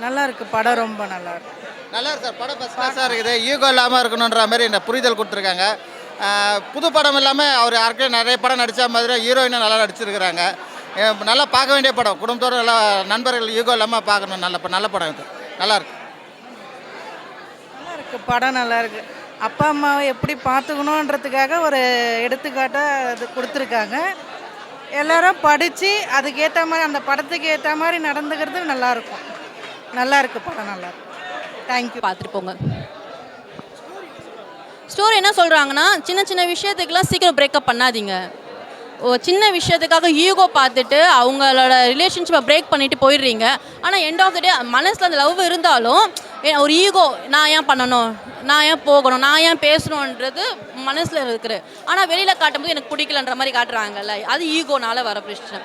நல்லா இருக்கு படம், ரொம்ப நல்லா இருக்கு. நல்லா இருக்கு சார். படம் ஃபஸ்ட் கிளாஸாக இருக்குது. ஈகோ இல்லாமல் இருக்கணுன்ற மாதிரி இந்த புரிதல் கொடுத்துருக்காங்க. புது படம் இல்லாமல் அவர் யாருக்கும் நிறைய படம் நடித்த மாதிரி ஹீரோயினும் நல்லா நடிச்சிருக்கிறாங்க. நல்லா பார்க்க வேண்டிய படம். குடும்பத்தோடு நல்லா நண்பர்கள் ஈகோ இல்லாமல் பார்க்கணும். நல்ல படம் இது. நல்லா இருக்கு. நல்லா இருக்கு படம், நல்லா இருக்கு. அப்பா அம்மாவை எப்படி பார்த்துக்கணுன்றதுக்காக ஒரு எடுத்துக்காட்டாக அது கொடுத்துருக்காங்க. எல்லாரும் படித்து அதுக்கேற்ற மாதிரி அந்த படத்துக்கு ஏற்ற மாதிரி நடந்துக்கிறது நல்லாயிருக்கும். நல்லா இருக்கு படம், நல்லா இருக்கு. தேங்க்யூ. பார்த்துட்டு போங்க. ஸ்டோரி என்ன சொல்கிறாங்கன்னா, சின்ன சின்ன விஷயத்துக்கெல்லாம் சீக்கிரம் பிரேக்கப் பண்ணாதீங்க. சின்ன விஷயத்துக்காக ஈகோ பார்த்துட்டு அவங்களோட ரிலேஷன்ஷிப்பை பிரேக் பண்ணிட்டு போயிடுறீங்க. ஆனால் எண்ட் ஆஃப் த டே மனசில் அந்த லவ் இருந்தாலும் ஒரு ஈகோ, நான் ஏன் பண்ணணும், நான் ஏன் போகணும், நான் ஏன் பேசணுன்றது மனசில் இருக்குது. ஆனால் வெளியில் காட்டும்போது எனக்கு பிடிக்கலன்ற மாதிரி காட்டுறாங்கல்ல, அது ஈகோனால வர பிரச்சனை.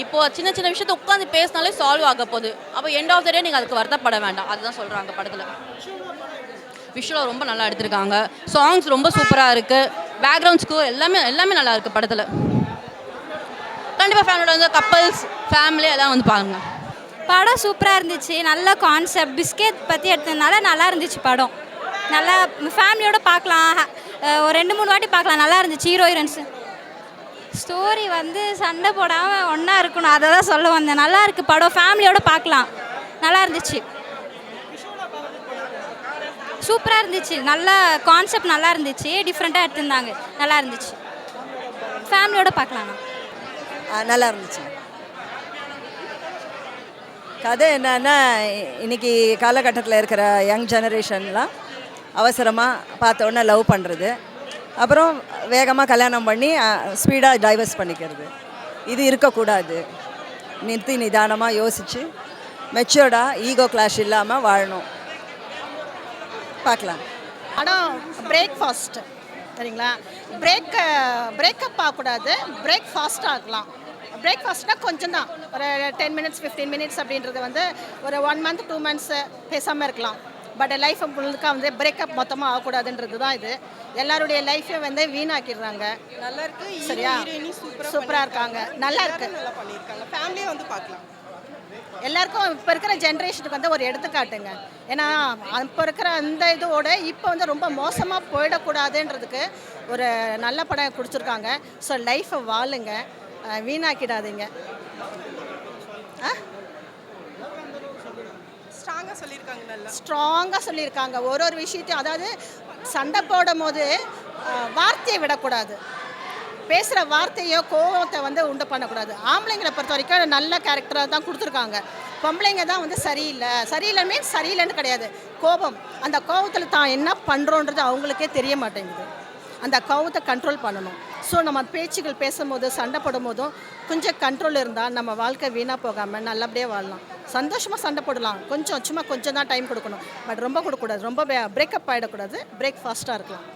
இப்போது சின்ன சின்ன விஷயத்தை உட்காந்து பேசினாலே சால்வ் ஆக போகுது. அப்போ எண்ட் ஆஃப் த டே நீங்கள் அதுக்கு வருத்தப்பட வேண்டாம். அதுதான் சொல்கிறாங்க படத்தில். விஷுவலாக ரொம்ப நல்லா எடுத்திருக்காங்க. சாங்ஸ் ரொம்ப சூப்பராக இருக்குது. பேக்ரவுண்ட் ஸ்கோர் எல்லாமே நல்லா இருக்குது படத்தில். கண்டிப்பாக ஃபேமிலியோட வந்து கப்பல்ஸ் ஃபேமிலி எல்லாம் வந்து பாருங்கள். படம் சூப்பராக இருந்துச்சு. நல்ல கான்செப்ட், பிஸ்கெட் பற்றி எடுத்ததுனால நல்லா இருந்துச்சு படம். நல்லா ஃபேமிலியோடு பார்க்கலாம். ஒரு 2-3 வாட்டி பார்க்கலாம். நல்லா இருந்துச்சு. ஹீரோயின்ஸ் ஸ்டோரி வந்து சண்டை போடாமல் ஒன்றா இருக்கணும், அதை தான் சொல்ல வந்தேன். நல்லா இருக்குது படம், ஃபேமிலியோடு பார்க்கலாம். நல்லா இருந்துச்சு, சூப்பராக இருந்துச்சு. நல்ல கான்செப்ட் நல்லா இருந்துச்சு. டிஃப்ரெண்ட்டாக எடுத்திருந்தாங்க, நல்லா இருந்துச்சு. ஃபேமிலியோடு பார்க்கலாம். நல்லா இருந்துச்சு. கதை என்னன்னா, இன்றைக்கி காலகட்டத்தில் இருக்கிற யங் ஜெனரேஷன்லாம் அவசரமாக பார்த்த உடனே லவ் பண்ணுறது, அப்புறம் வேகமாக கல்யாணம் பண்ணி ஸ்பீடாக டைவர்ஸ் பண்ணிக்கிறது. இது இருக்கக்கூடாது. நிறுத்தி நிதானமாக யோசித்து மெச்சூர்டாக ஈகோ கிளாஷ் இல்லாமல் வாழணும். பார்க்கலாம். ஆனால் பிரேக்ஃபாஸ்ட் சரிங்களா, பிரேக்கப் ஆகக்கூடாது, பிரேக்ஃபாஸ்ட் ஆகலாம். பிரேக்ஃபாஸ்ட்னால் கொஞ்சம் தான், ஒரு 10 minutes 15 minutes அப்படின்றது வந்து ஒரு 1 month 2 months பேசாமல் இருக்கலாம். பட் லைஃப்பை முழுக்க வந்து பிரேக்கப் மொத்தமாக ஆகக்கூடாதுன்றது தான் இது. எல்லாருடைய லைஃப்பை வந்து வீணாக்கிடுறாங்க. நல்லா இருக்கு. சரியா, சூப்பராக இருக்காங்க, நல்லா இருக்கு. நல்லா பண்ணியிருக்காங்க. ஃபேமிலியை வந்து பார்க்கலாம். எல்லாருக்கும் இப்போ இருக்கிற ஜென்ரேஷனுக்கு வந்து ஒரு எடுத்துக்காட்டுங்க. ஏன்னா அப்போ இருக்கிற அந்த இதோட இப்போ வந்து ரொம்ப மோசமாக போயிடக்கூடாதுன்றதுக்கு ஒரு நல்ல படம் கொடுத்துருக்காங்க. ஸோ லைஃப்பை வாழுங்க, வீணாக்கிடாதீங்க. ஸ்ட்ராங்காக சொல்லியிருக்காங்க ஒரு விஷயத்தையும். அதாவது சண்டை போடும் போது வார்த்தையை விடக்கூடாது, பேசுகிற வார்த்தையோ கோவத்தை வந்து உண்டு பண்ணக்கூடாது. ஆம்பளைங்களை பொறுத்த வரைக்கும் நல்ல கேரக்டராக தான் கொடுத்துருக்காங்க. பொம்பளைங்க தான் வந்து சரியில்லை மீன்ஸ் சரியில்லைன்னு கிடையாது. கோபம், அந்த கோபத்தில் தான் என்ன பண்ணுறோன்றது அவங்களுக்கே தெரிய மாட்டேங்குது. அந்த கோபத்தை கண்ட்ரோல் பண்ணணும். ஸோ நம்ம பேச்சுகள் பேசும்போது சண்டை போடும் போதும் கொஞ்சம் கண்ட்ரோல் இருந்தால் நம்ம வாழ்க்கை வீணாக போகாமல் நல்லபடியாக வாழலாம். சந்தோஷமாக சண்டை போடலாம், கொஞ்சம் தான் டைம் கொடுக்கணும். பட் ரொம்ப கொடுக்கக்கூடாது, ரொம்ப பிரேக்கப் ஆகிடக்கூடாது. பிரேக் ஃபாஸ்ட்டாக இருக்கலாம்.